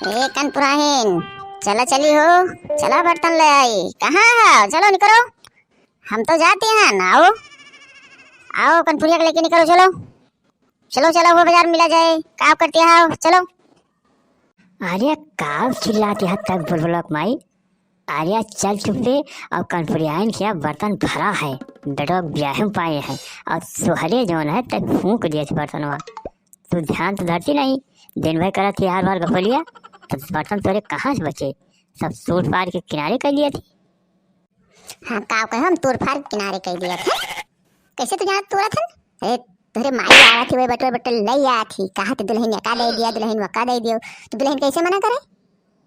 ए कनपुराहीन, चला चली हो, चला बर्तन ले आई। कहाँ है? चलो निकलो, हम तो जाते हैं। आओ आओ कनपुरिया को लेके निकलो, चलो चलो चलो, वो बाजार मिला जाए। काम करती है, चलो। अरे काव चिल्लाती है तक बुलबुलक माई। अरे चल चुपे। और कनपुरियाइन क्या बर्तन भरा है, बेटो ब्याह पाए हैं और सुहरे जौन है तक फूंक दिए थे बर्तनवा। तू ध्यान तो धरती नहीं, दिन भर करा थी हर बार गफलिया, तो बर्तन तोरे कहाँ से बचे? सब सूट पार के किनारे कर लिए थे। हाँ काव कहे हम तोड़ फाड़ किनारे कर दिया था। कैसे तू यहाँ तोड़ा था? अरे तोरे माई आया थी, वही बटोर बटोर ले आ थी। कहा कि दुल्हन का दे दिया, दुल्हन का दे दियो। तो दुल्हन कैसे मना करे?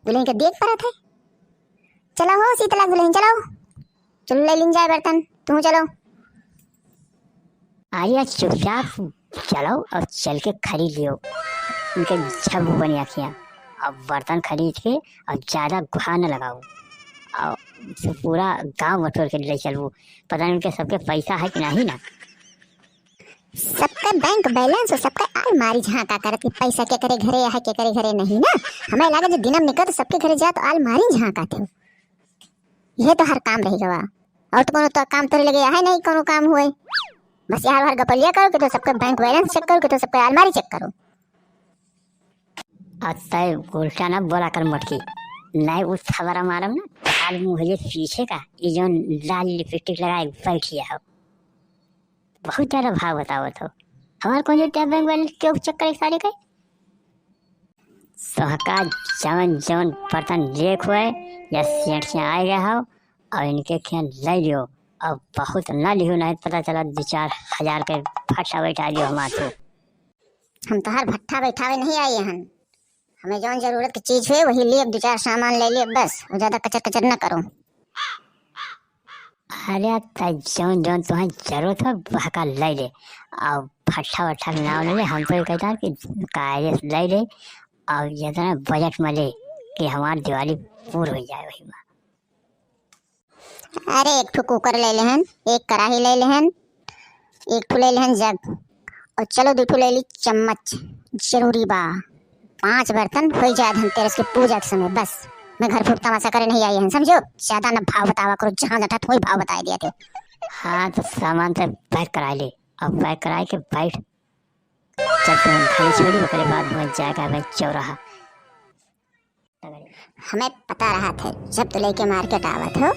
दुल्हन के देख पड़ा था। चलो हो शीतला दुल्हन, चलो चलो ले लिन जाए बर्तन, तू चलो। अरे चुपचाप चलो और चल के खरीद लियो उनके झब बनी आखियाँ। अब बर्तन खरीद के और ज़्यादा गुहा न लगाओ और पूरा गांव बटोर के ले चलू। पता नहीं उनके सबके पैसा है कि नहीं ना। सबका बैंक बैलेंस और सबका अलमारी झांका करत कि पैसा के करे घरे है के करे घरे नहीं ना। हमें लगा जो दिनम निकल तो सबके घरे जा तो अलमारी झांकाते हो। ये तो हर काम रहेगा वा। और तो कोनो तो काम तोरे लगे है नहीं, कोनो काम हुए। बस यार हर गपलिया करो कि तो सबका बैंक बैलेंस चेक करो कि तो सबका अलमारी चेक करो। अतः उल्टा ना बोला कर मटकी, नहीं उस खबर मारम ना लाल मुँह पीछे का ये जो लाल लिपस्टिक लगाए बैठिए हो। बहुत ज़्यादा भाव बताओ तो हमारे कौन जो टैब बैंक बैलेंस क्यों चेक करे सारे का सोहका जवन जवन बर्तन लेख हुए या सेठियाँ आ गया हो और इनके क्या ले लियो। अब बहुत ना लियो, नहीं पता चला 2-4 हज़ार के भट्टा बैठा लियो हमारे। हम तो हर भट्टा बैठावे नहीं आए हैं। हमें जो जरूरत की चीज है वही लिए, 2-4 सामान ले लिए बस, ज्यादा कचर कचर न करो। अरे जौन जौन तुम्हें जरूरत है वह का ले ले और भट्टा वट्ठा के नाम ले ले। हम तो ये कहता है कि कायदे से ले ले और जितना बजट में ले कि हमारी दिवाली पूरी हो जाए वही में। अरे एक ठो कुकर ले लेहन, एक कढ़ाई ले लेहन, एक ठो ले लेहन जग, और चलो 2 ठो ले ली चम्मच। जरूरी बा 5 बर्तन हो जाए धनतेरस के पूजा के समय। बस मैं घर फूट तमाशा करे नहीं आई हूँ, समझो। ज्यादा ना भाव बतावा करो, जहाँ जटा वही भाव बता दिया थे। हाँ तो सामान से पैक करा ले और पैक करा के बैठ चल तुम खाली छोड़ी ओकरे बाद में जाएगा भाई चौराहा। हमें पता रहा था जब तू लेके मार्केट आवत हो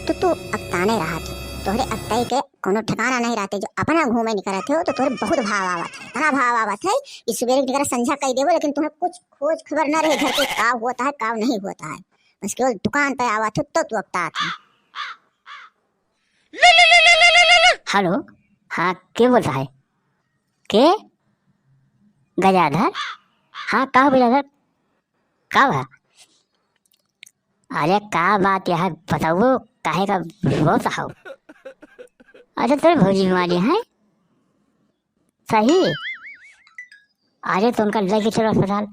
तो तू अकताने रहा था। तोहरे अकताई के कोनो ठिकाना नहीं रहते। जो अपना घूमे निकलत हो तो तोहरे बहुत भाव आवत है, इतना भाव आवत है कि सवेरे निकल संझा कह देवो, लेकिन तुम्हें कुछ खोज खबर न रहे घर पे का होता है का नहीं होता है। बस केवल दुकान पे आवत हो तो तू अकता था। हेलो, हाँ के बोलता है? के गजाधर? हाँ का गजाधर का बा? अरे का बात यह बताओ, काहे का रोता हो? अच्छा तेरे भौजी बीमारी है सही? अरे तो उनका लेके चलो अस्पताल,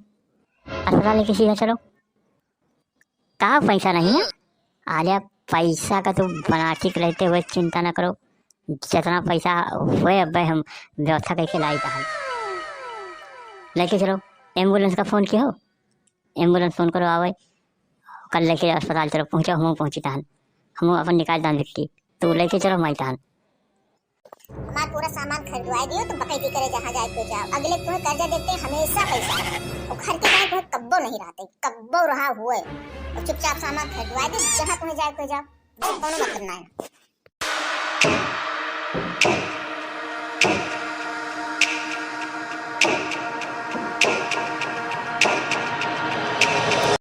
अस्पताल लेके सीधा चलो। कहाँ पैसा नहीं है? अरे पैसा का तो बनाटिक रहते हुए चिंता न करो, जितना पैसा हुए अब हम व्यवस्था करके लाई था। लेके चलो। एम्बुलेंस का फ़ोन किया हो? एम्बुलेंस फ़ोन करो आवे, कल लेके अस्पताल चलो। पहुँचो हम पहुँची तहन, हम अपन निकाल दान लिखी तो लेके चलो माई तहन। हमारा पूरा सामान खरीदवा दियो तो बकैती करे जहाँ जाए को जाओ। अगले तुम्हें कर्जा देते हमेशा पैसा और घर के टाइम तुम्हें कब्बो नहीं रहते, कब्बो रहा हुए। और चुपचाप सामान खरीदवा दे, जहाँ तुम्हें जाए को जाओ, कोनो मतलब ना है।